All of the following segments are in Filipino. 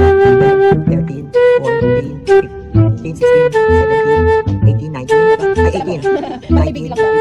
13, 14, 15, 16, 17, 18, 19, ay 18, 19, 20, 20,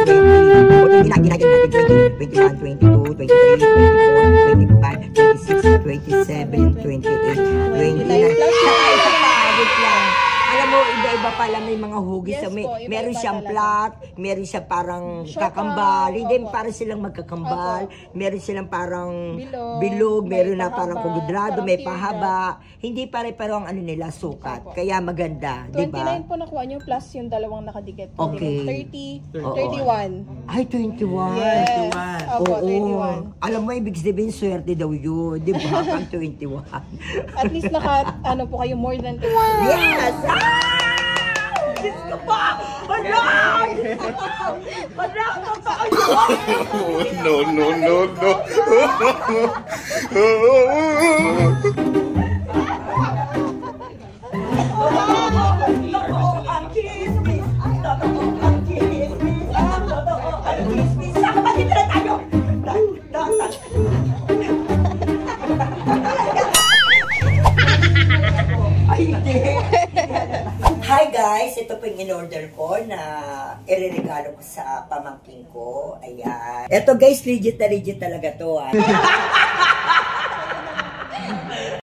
21, 22, 23, 24, 25, 26, 27, 28, 29. Sa pagod lang. Alam mo, iba-iba pala may mga hugis. Yes May, po, iba-iba meron siyang talaga. flat, meron siya parang Short kakambal. up, Hindi, opo. para silang magkakambal. Meron silang parang Bilog, meron may na parang pahaba, kugudrado, parang may teardrop. pahaba. Hindi pare-pero ang ano nila, sukat. Opo. Kaya maganda, di ba? 29 po nakuha nyo plus yung dalawang nakadikit. Okay. 30, Oo. 31. Ay, 21. Yes. 21. Opo, Oo. 21. Alam mo, ibig sabihin, swerte daw yun. Di ba? Pag 21. At least ano po kayo more than 30. Yes! Ah! Diyos ko pa! Hala! Hala! No, no, no, no. Totoo ang chismis! Totoo ang chismis! Totoo ang chismis! Hi guys, ito po yung in-order ko na ireregalo ko sa pamangking ko. Ayan. Ito guys, legit na legit talaga to.